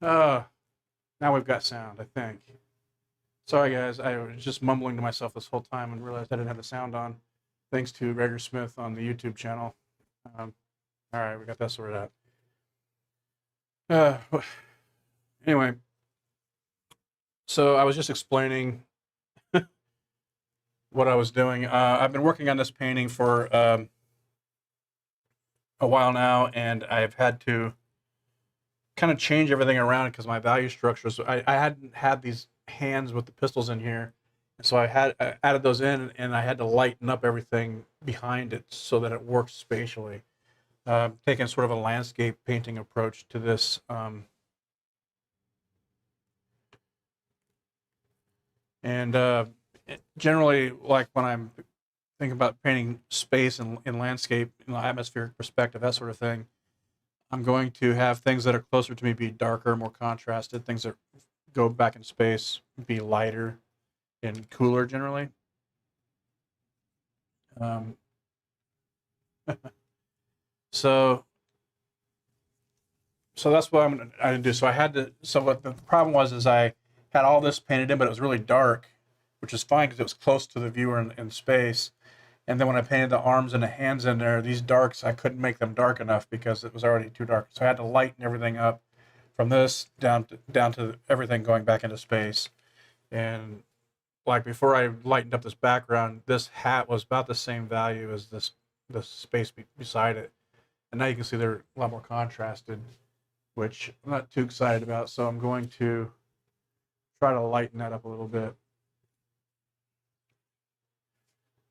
uh, Now we've got sound, I think. Sorry, guys. I was just mumbling to myself this whole time and realized I didn't have the sound on. Thanks to Gregor Smith on the YouTube channel. Um, all right, we got that sorted out. Anyway, so I was just explaining what I was doing. I've been working on this painting for a while now, and I've had to kind of change everything around because my value structures. I hadn't had these hands with the pistols in here, so I added those in, and I had to lighten up everything behind it so that it works spatially. Taking sort of a landscape painting approach to this, and generally, like when I'm thinking about painting space and landscape, atmospheric perspective, that sort of thing. I'm going to have things that are closer to me be darker, more contrasted. Things that go back in space be lighter and cooler generally. Um, so so that's what I didn't do. So I had to. So what the problem was is I had all this painted in, but it was really dark, which is fine because it was close to the viewer in space. And then when I painted the arms and the hands in there, these darks, I couldn't make them dark enough because it was already too dark. So I had to lighten everything up from this down to everything going back into space. And like before I lightened up this background, this hat was about the same value as this space beside it. And now you can see they're a lot more contrasted, which I'm not too excited about. So I'm going to try to lighten that up a little bit.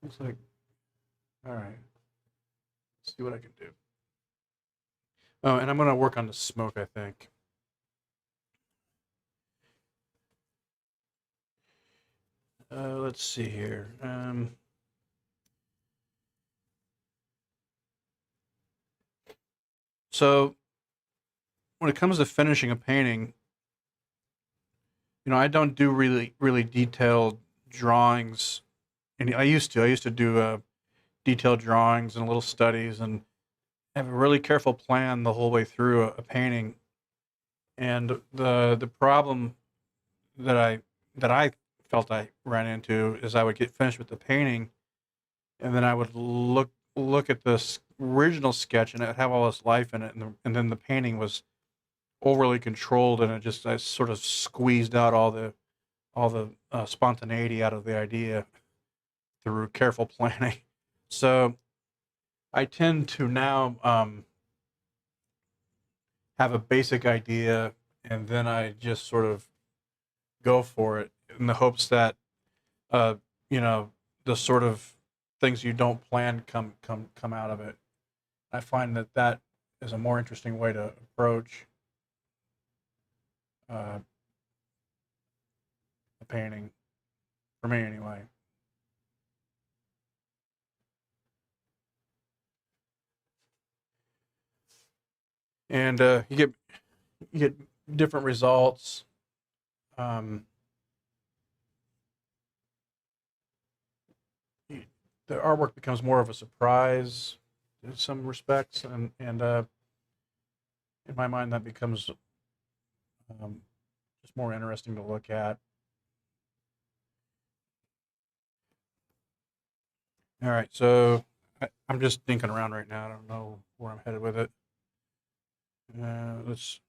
Looks like, all right, let's see what I can do. Oh, and I'm going to work on the smoke, I think. Let's see here. So when it comes to finishing a painting, I don't do really detailed drawings. And I used to do detailed drawings and little studies and have a really careful plan the whole way through a painting. And the problem that I felt I ran into is I would get finished with the painting, and then I would look at this original sketch, and it would have all this life in it, and then the painting was overly controlled, and I sort of squeezed out all the spontaneity out of the idea through careful planning. So I tend to now have a basic idea, and then I just sort of go for it in the hopes that uh, you know the sort of things you don't plan come out of it. I find that is a more interesting way to approach uh, a painting for me, anyway. And you get different results. Um, the artwork becomes more of a surprise in some respects, and in my mind, that becomes um, just more interesting to look at. All right, so I'm just thinking around right now. I don't know where I'm headed with it. Let's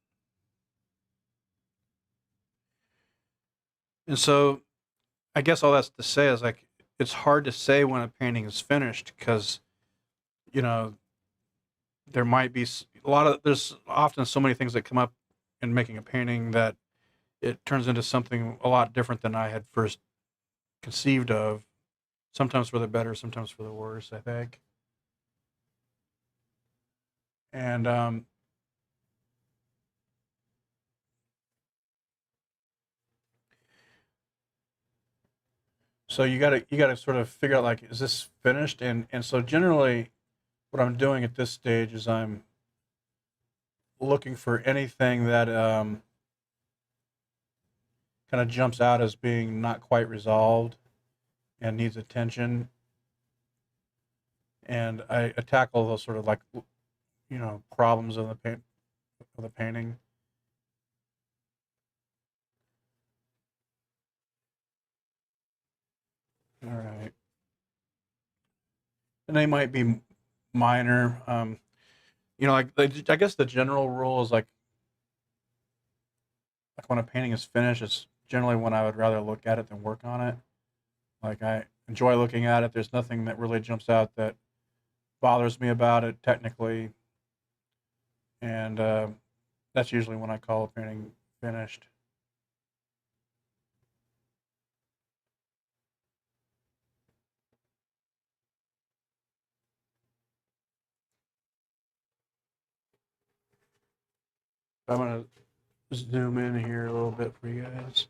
and so I guess all that's to say is like it's hard to say when a painting is finished because you know there might be a lot of there's often so many things that come up in making a painting that it turns into something a lot different than I had first conceived of. Sometimes for the better, sometimes for the worse, I think. And so you gotta sort of figure out like, is this finished? And so generally, what I'm doing at this stage is I'm looking for anything that kind of jumps out as being not quite resolved and needs attention, and I tackle those sort of like problems in the paint of the painting. All right. And they might be minor. I guess the general rule is like when a painting is finished, it's generally when I would rather look at it than work on it. Like I enjoy looking at it. There's nothing that really jumps out that bothers me about it technically, and that's usually when I call a painting finished. I'm gonna zoom in here a little bit for you guys.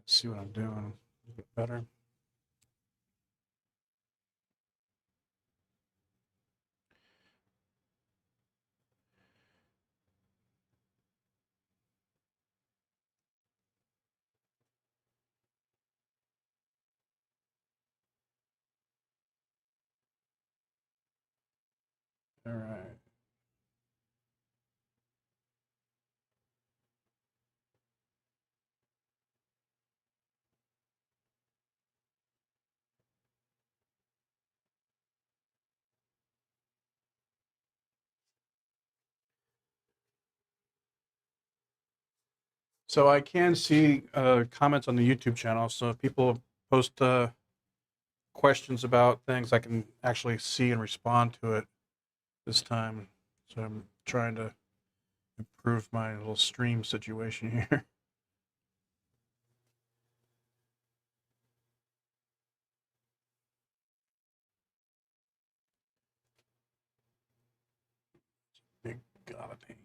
See what I'm doing a little bit better. All right. So I can see comments on the YouTube channel. So if people post questions about things, I can actually see and respond to it this time. So I'm trying to improve my little stream situation here. Big god of pain.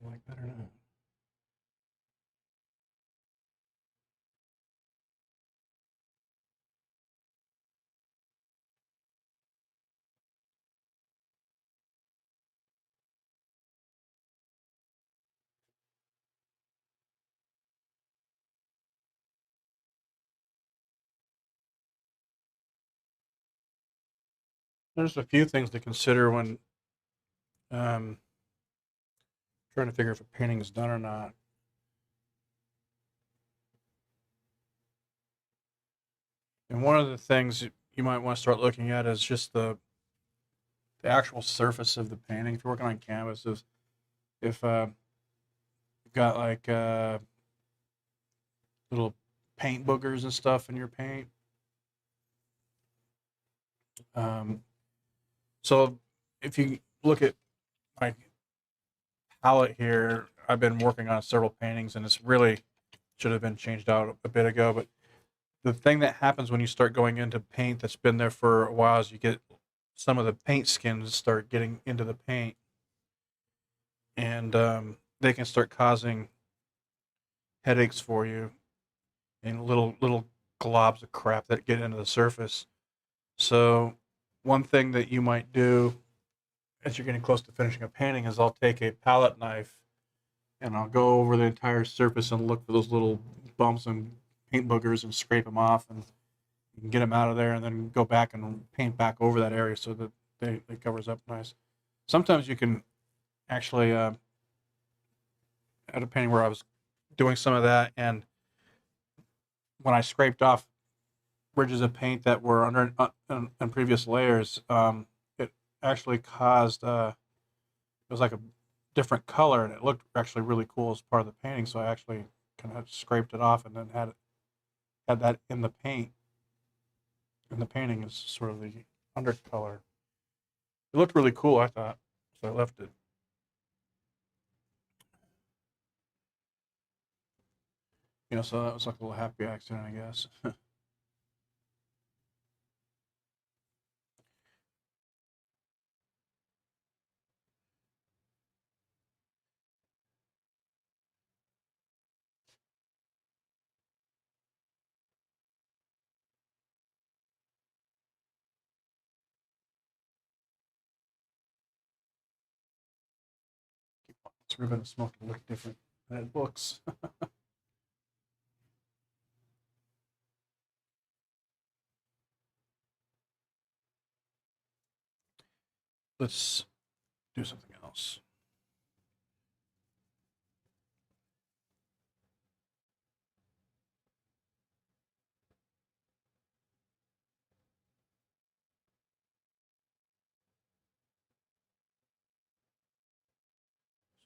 Like that or not? There's a few things to consider when um, trying to figure if a painting is done or not. And one of the things you might want to start looking at is just the actual surface of the painting. If you're working on canvas, if you've got like little paint boogers and stuff in your paint. Um, so if you look at my palette here, I've been working on several paintings, and it's really should have been changed out a bit ago. But the thing that happens when you start going into paint that's been there for a while is you get some of the paint skins start getting into the paint, and they can start causing headaches for you and little globs of crap that get into the surface. So one thing that you might do as you're getting close to finishing a painting is I'll take a palette knife and I'll go over the entire surface and look for those little bumps and paint boogers and scrape them off and you can get them out of there and then go back and paint back over that area so that it covers up nice. Sometimes you can actually at a painting where I was doing some of that, and when I scraped off ridges of paint that were under in previous layers, it actually caused it was like a different color, and it looked actually really cool as part of the painting. So I actually kind of scraped it off and then had that in the paint. And the painting is sort of the undercolor. It looked really cool, I thought, so I left it. So that was like a little happy accident, I guess. we're going to smoke to look different than it looks. Let's do something else.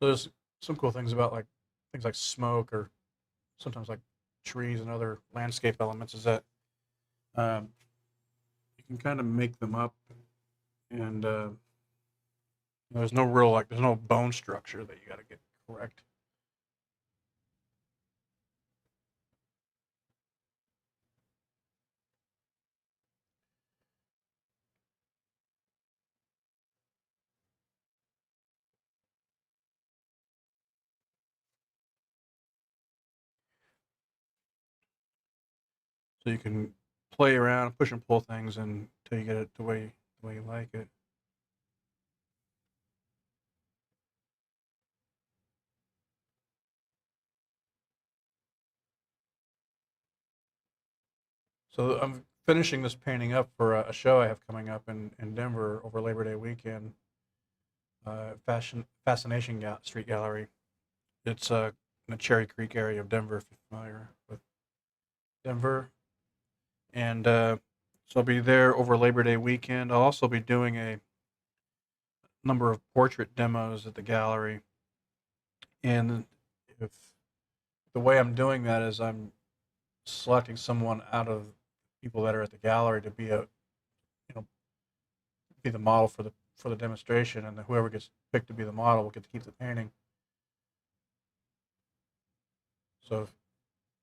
So there's some cool things about like things like smoke or sometimes like trees and other landscape elements is that um, you can kind of make them up and there's no real like there's no bone structure that you got to get correct. So you can play around, push and pull things until you get it the way you like it. So I'm finishing this painting up for a show I have coming up in Denver over Labor Day weekend. Fascination Street Gallery. It's in the Cherry Creek area of Denver, if you're familiar with Denver. And so I'll be there over Labor Day weekend. I'll also be doing a number of portrait demos at the gallery. And if the way I'm doing that is I'm selecting someone out of people that are at the gallery to be you know, be the model for the demonstration, and whoever gets picked to be the model will get to keep the painting. So if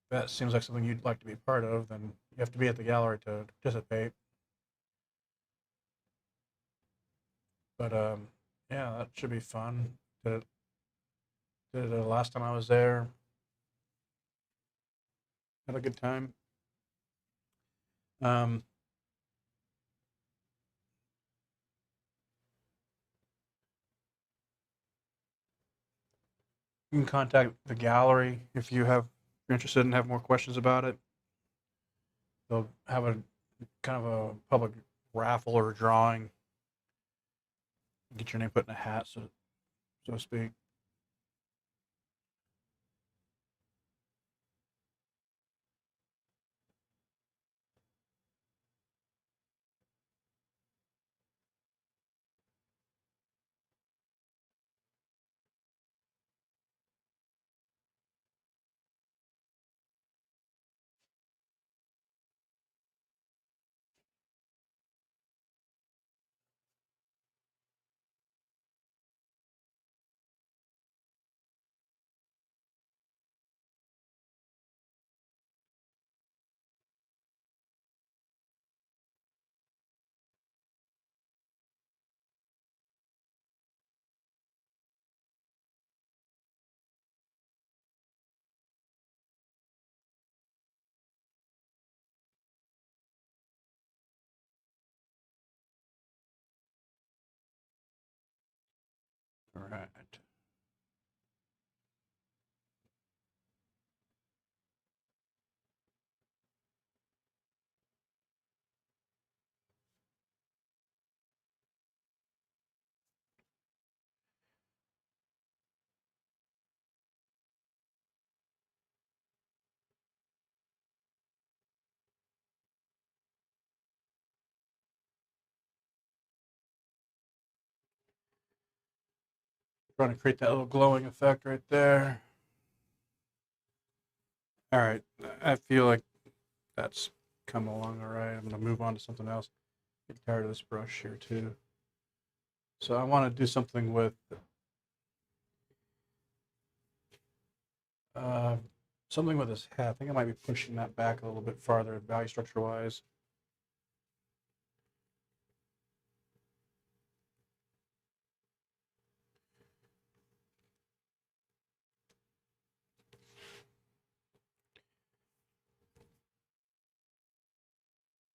that seems like something you'd like to be part of, then you have to be at the gallery to participate. But yeah, that should be fun. Did it the last time I was there. Had a good time. Um, you can contact the gallery if if you're interested and have more questions about it. They'll have a kind of a public raffle or drawing. Get your name put in a hat, so to speak. All right. Trying to create that little glowing effect right there. All right. I feel like that's come along all right. I'm going to move on to something else. Get tired of this brush here too. So I want to do something with uh, something with his head. I think I might be pushing that back a little bit farther, value structure wise.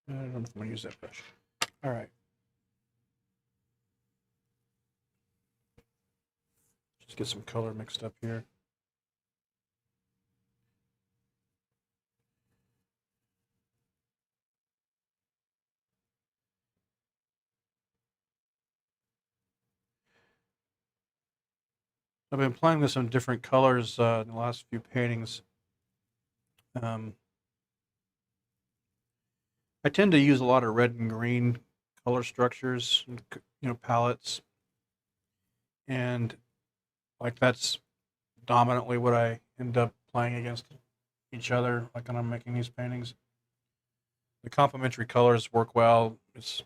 I don't know if I'm going to use that brush. All right. get some color mixed up here. I've been applying this in different colors in the last few paintings. I tend to use a lot of red and green color structures, and, palettes, and like that's dominantly what I end up playing against each other, like when I'm making these paintings. The complementary colors work well. It's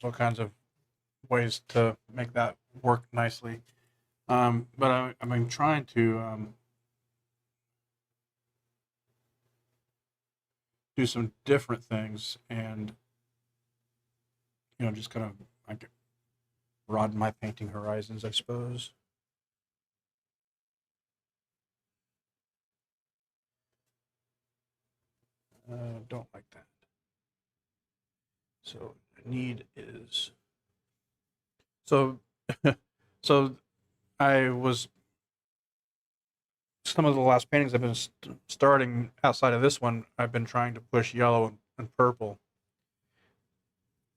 all kinds of ways to make that work nicely. But I've been trying to do some different things, and just kind of like broaden my painting horizons, I suppose. Don't like that. So need is so so I was some of the last paintings I've been starting outside of this one. I've been trying to push yellow and purple,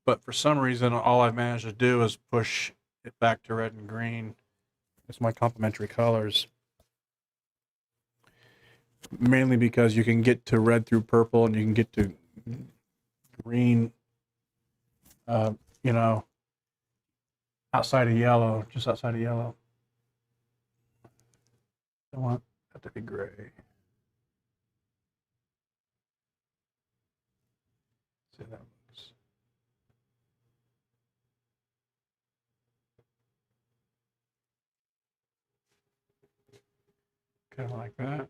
but for some reason, all I've managed to do is push it back to red and green. It's my complementary colors, mainly because you can get to red through purple and you can get to green, uh, you know, outside of yellow, just outside of yellow. I want that to be gray. See that looks. Kind of like that.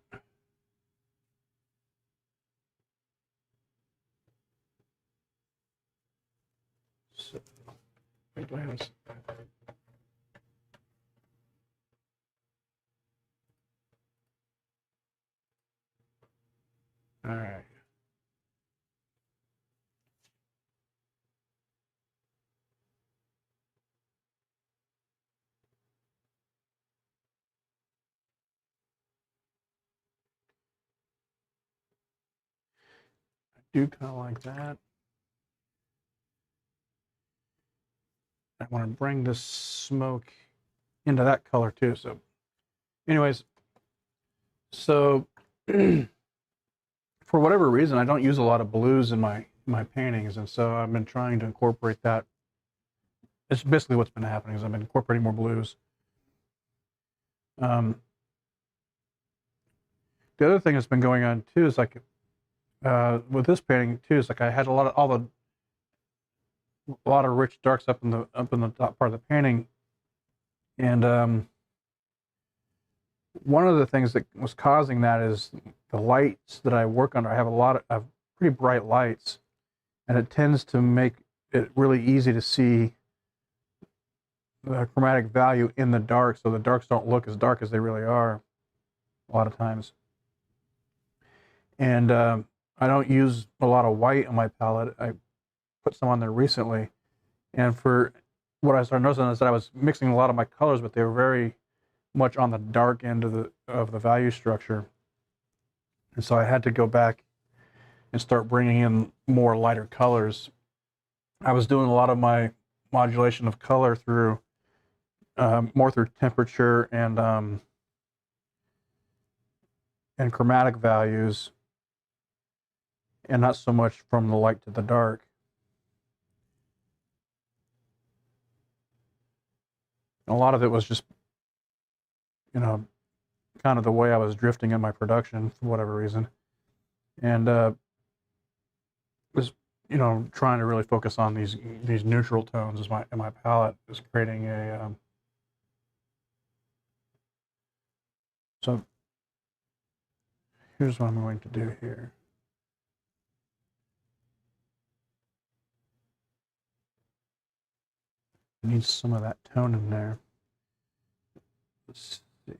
So, wait, do I have all right. I do kind of like that. I want to bring this smoke into that color too. So, anyways, so for whatever reason, I don't use a lot of blues in my paintings, and so I've been trying to incorporate that. It's basically what's been happening is I've been incorporating more blues. Um, the other thing that's been going on too is like with this painting too is like I had a lot of rich darks up in the top part of the painting, and one of the things that was causing that is the lights that I work under. I have a lot of pretty bright lights, and it tends to make it really easy to see the chromatic value in the dark, so the darks don't look as dark as they really are a lot of times. And I don't use a lot of white on my palette. I put some on there recently, and for what I started noticing is that I was mixing a lot of my colors, but they were very much on the dark end of the value structure, and so I had to go back and start bringing in more lighter colors. I was doing a lot of my modulation of color through more through temperature and chromatic values, and not so much from the light to the dark. And a lot of it was just, kind of the way I was drifting in my production for whatever reason, and was trying to really focus on these neutral tones as my palette is creating a so here's what I'm going to do here. I need some of that tone in there. Let's see.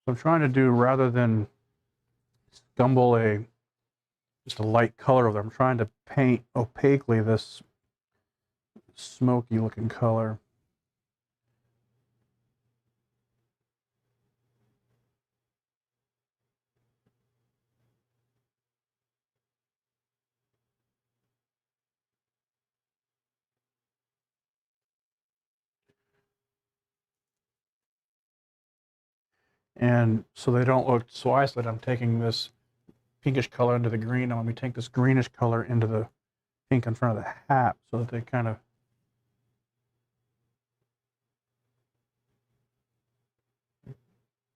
So I'm trying to do, rather than scumble just a light color over there, I'm trying to paint opaquely this smoky looking color. And so they don't look so isolated, I'm taking this pinkish color into the green. I'm going to take this greenish color into the pink in front of the hat so that they kind of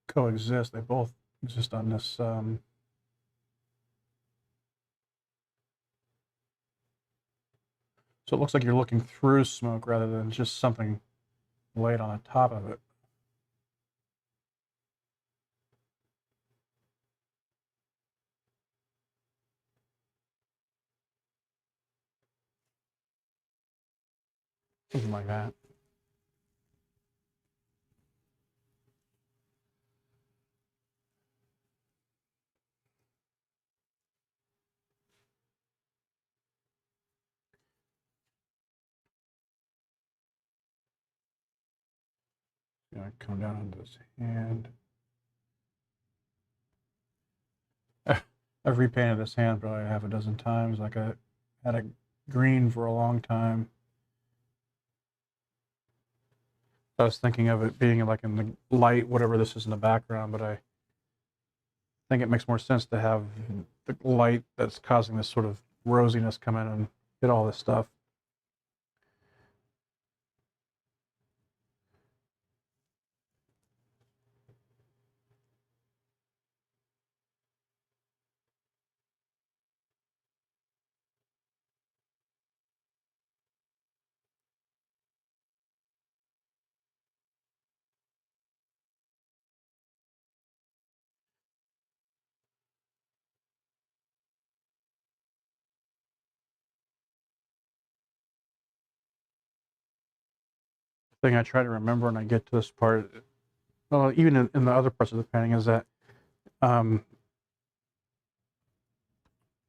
coexist. They both exist on this. So it looks like you're looking through smoke rather than just something laid on the top of it. Something like that. Gonna come down onto this hand. I've repainted this hand probably half a dozen times. Like I had a green for a long time. I was thinking of it being like in the light, whatever this is in the background, but I think it makes more sense to have the light that's causing this sort of rosiness come in and hit all this stuff. The thing I try to remember when I get to this part, well, even in the other parts of the painting, is that um,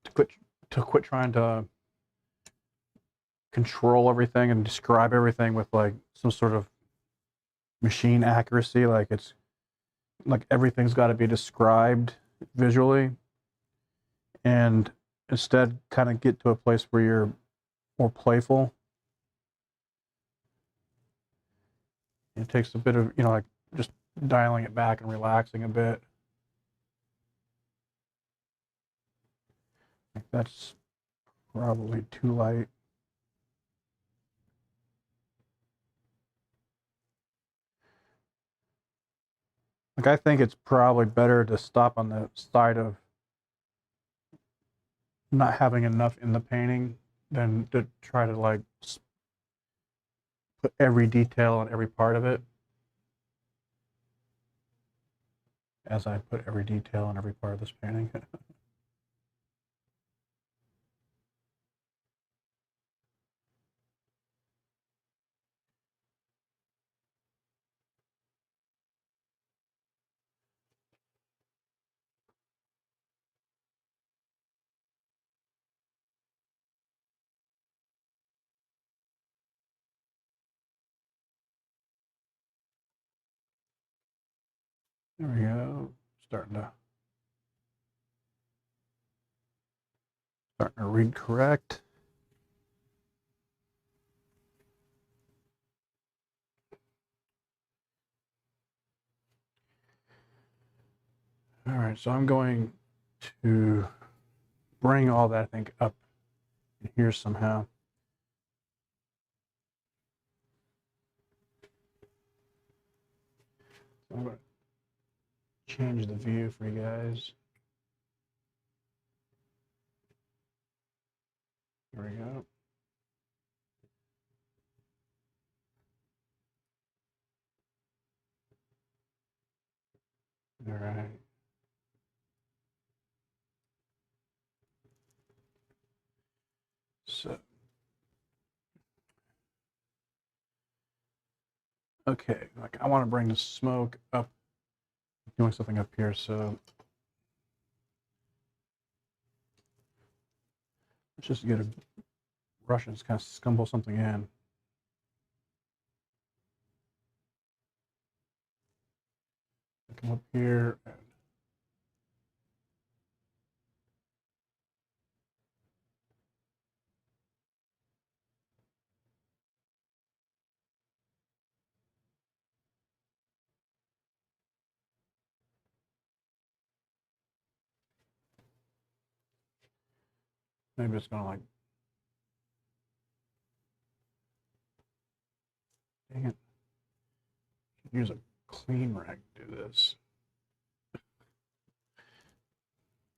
to quit trying to control everything and describe everything with like some sort of machine accuracy. Like it's like everything's got to be described visually, and instead kind of get to a place where you're more playful. It takes a bit of, like just dialing it back and relaxing a bit. Like that's probably too light. Like I think it's probably better to stop on the side of not having enough in the painting than to try to like put every detail on every part of it, as I put every detail on every part of this painting. There we go. Starting to read correct. All right, so I'm going to bring all that, I think, up here somehow. So I'm going to change the view for you guys. There we go. All right. So, okay, like I want to bring the smoke up doing something up here, so let's just get a brush and just kind of scumble something in. Come up here and maybe it's gonna like, dang it, use a clean rag to do this.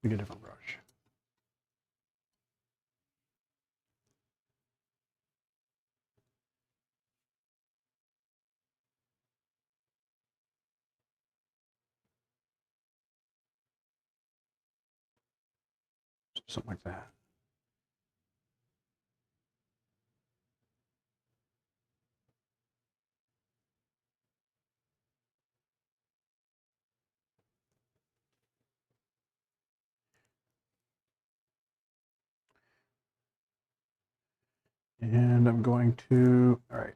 Get a different brush. Something like that. And I'm going to, all right.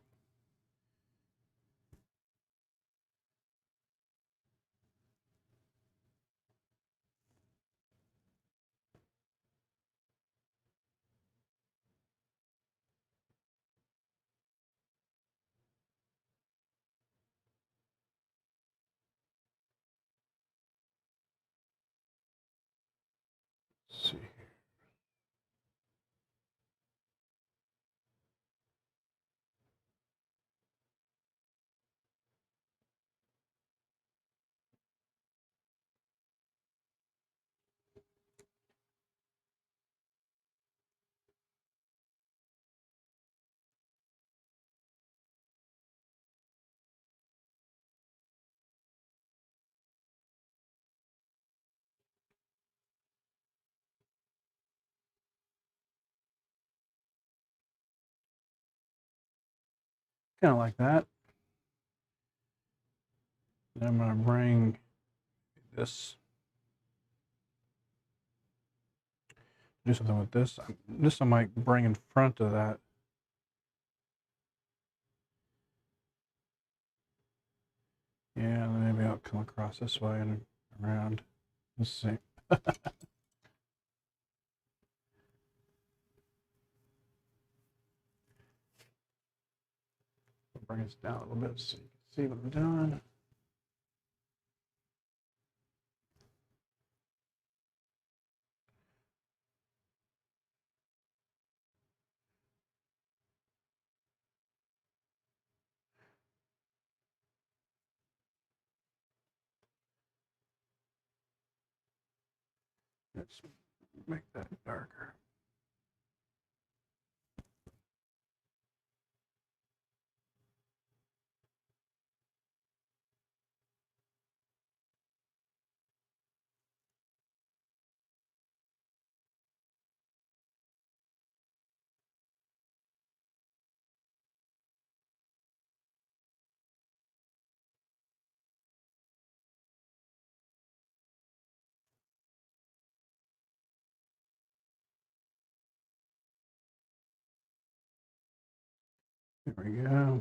Let's see. Kind of like that. Then I'm going to bring this, do something with this. This I might bring in front of that. Yeah, maybe I'll come across this way and around. Let's see. Bring this down a little bit so you can see what I'm doing. Let's make that darker. There we go.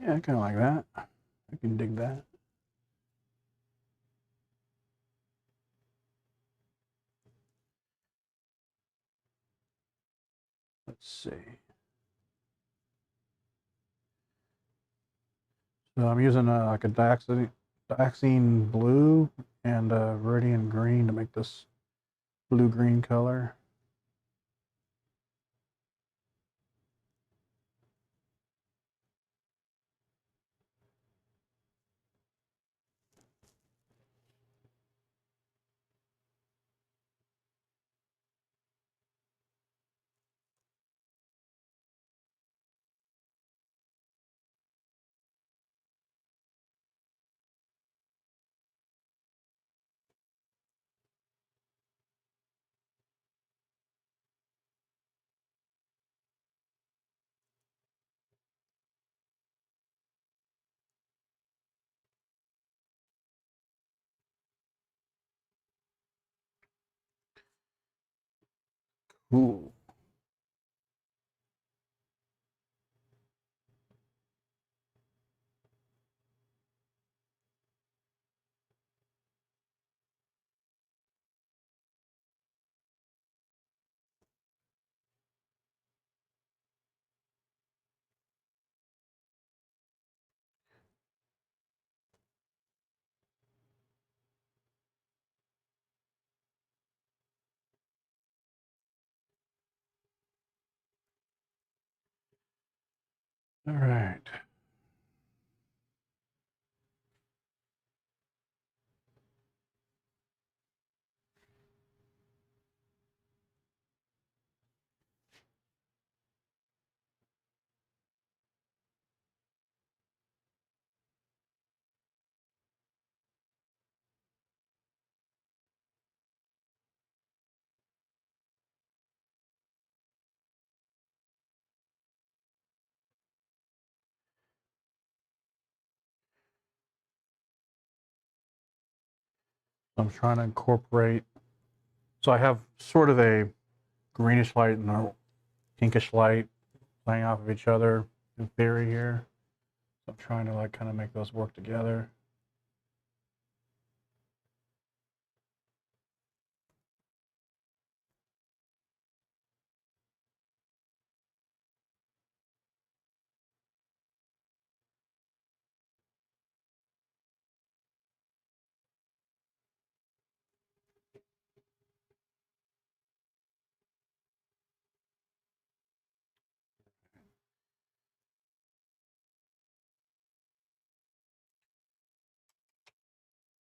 Yeah, kind of like that. I can dig that. Let's see. So I'm using like a dioxine blue and a Viridian green to make this blue-green color. Ooh. All right. I'm trying to incorporate. So I have sort of a greenish light and a pinkish light playing off of each other in theory here. So I'm trying to like kind of make those work together.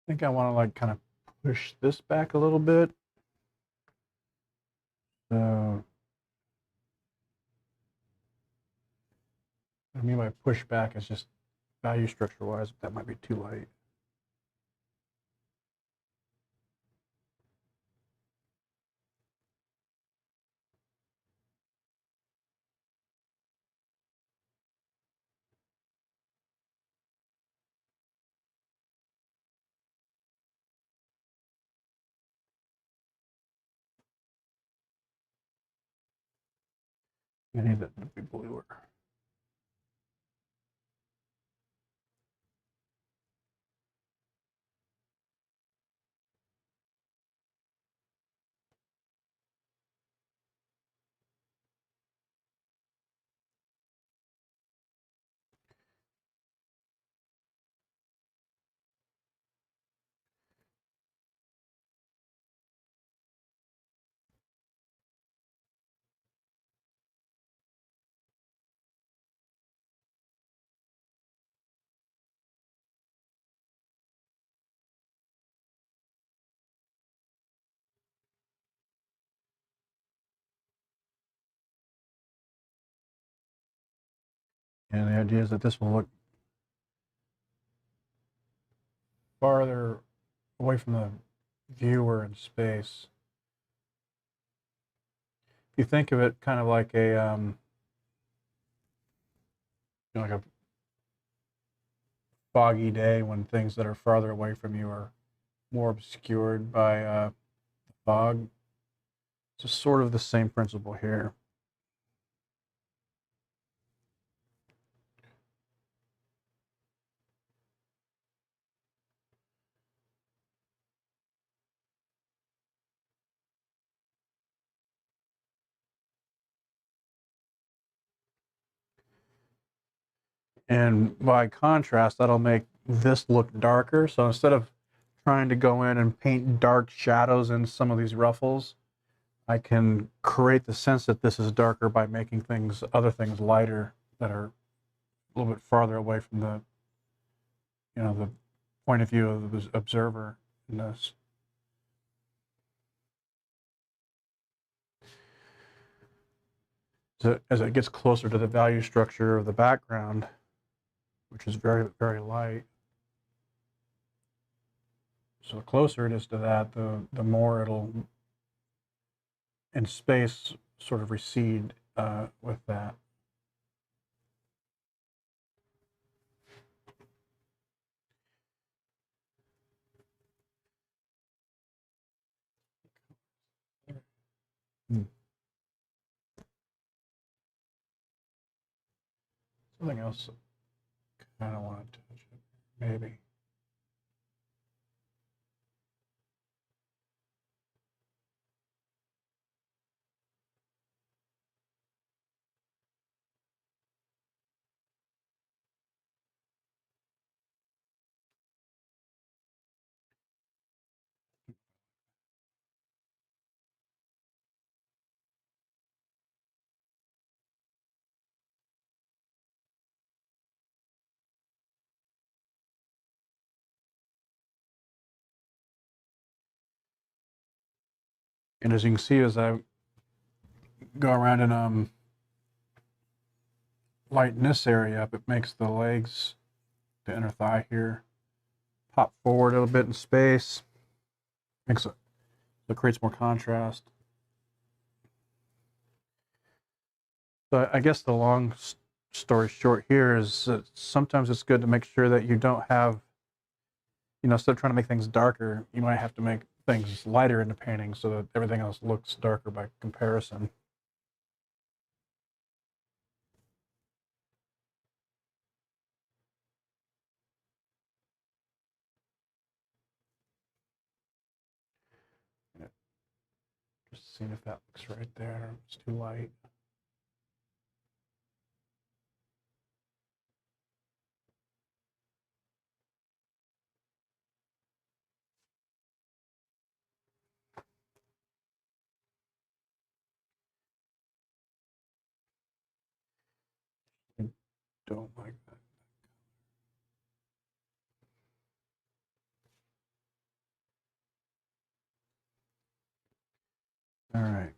I think I want to like kind of push this back a little bit. So what I mean by push back is just value structure wise, that might be too light. I need that to be bluer. And the idea is that this will look farther away from the viewer in space. If you think of it kind of like a like a foggy day when things that are farther away from you are more obscured by fog. It's just sort of the same principle here. And by contrast, that'll make this look darker. So instead of trying to go in and paint dark shadows in some of these ruffles, I can create the sense that this is darker by making other things lighter that are a little bit farther away from the point of view of the observer in this. So as it gets closer to the value structure of the background, which is very, very light, so the closer it is to that, the more it'll in space sort of recede with that. Something else I kind of want to touch it, maybe. And as you can see, as I go around and lighten this area up, it makes the legs, the inner thigh here, pop forward a little bit in space. Makes it, so it creates more contrast. So I guess the long story short here is that sometimes it's good to make sure that you don't have, instead of trying to make things darker, you might have to make things lighter in the painting so that everything else looks darker by comparison. Just seeing if that looks right there. It's too light. I don't like that. All right.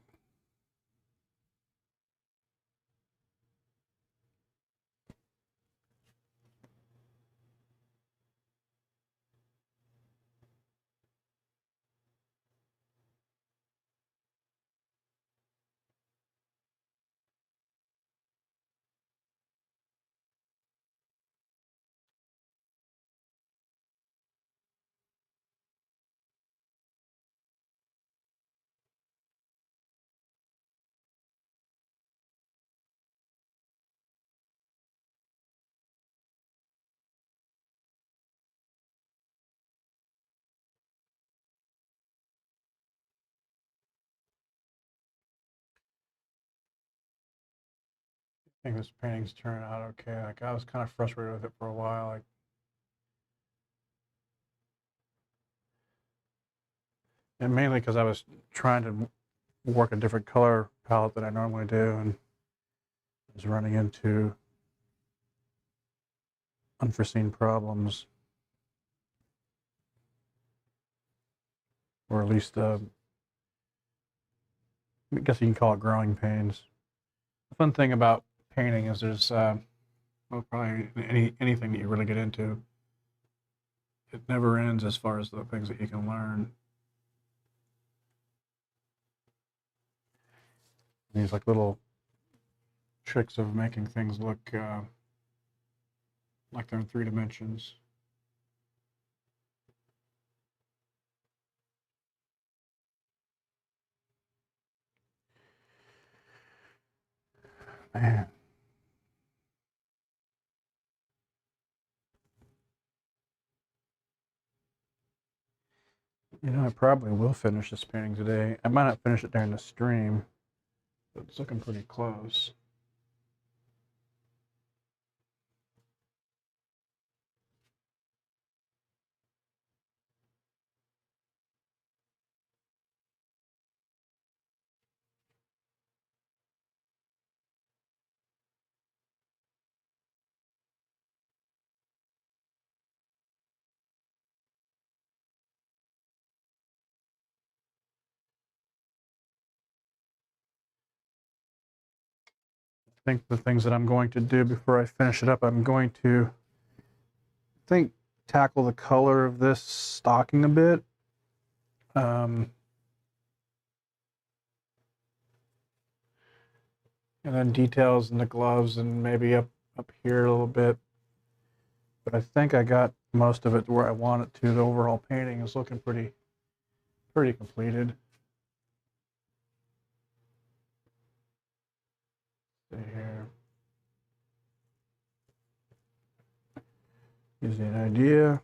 I think this painting's turning out okay. Like I was kind of frustrated with it for a while. And mainly because I was trying to work a different color palette than I normally do, and I was running into unforeseen problems, or at least I guess you can call it growing pains. The fun thing about painting is there's well, probably anything that you really get into, it never ends as far as the things that you can learn. These like little tricks of making things look like they're in 3 dimensions. Man, I probably will finish this painting today. I might not finish it during the stream, but it's looking pretty close. I think the things that I'm going to do before I finish it up, I'm going to tackle the color of this stocking a bit. And then details in the gloves and maybe up here a little bit. But I think I got most of it where I want it to. The overall painting is looking pretty completed. See here. Gives you an idea.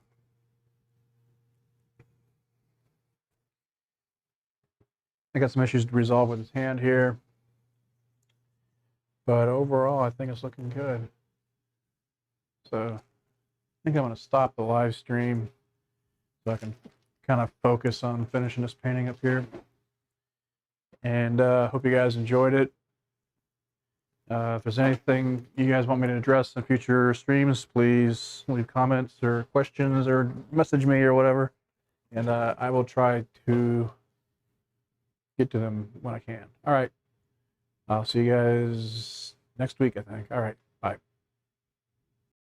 I got some issues to resolve with his hand here, but overall, I think it's looking good. So I think I'm going to stop the live stream so I can kind of focus on finishing this painting up here. And hope you guys enjoyed it. If there's anything you guys want me to address in future streams, please leave comments or questions or message me or whatever. And I will try to get to them when I can. All right. I'll see you guys next week, I think. All right. Bye.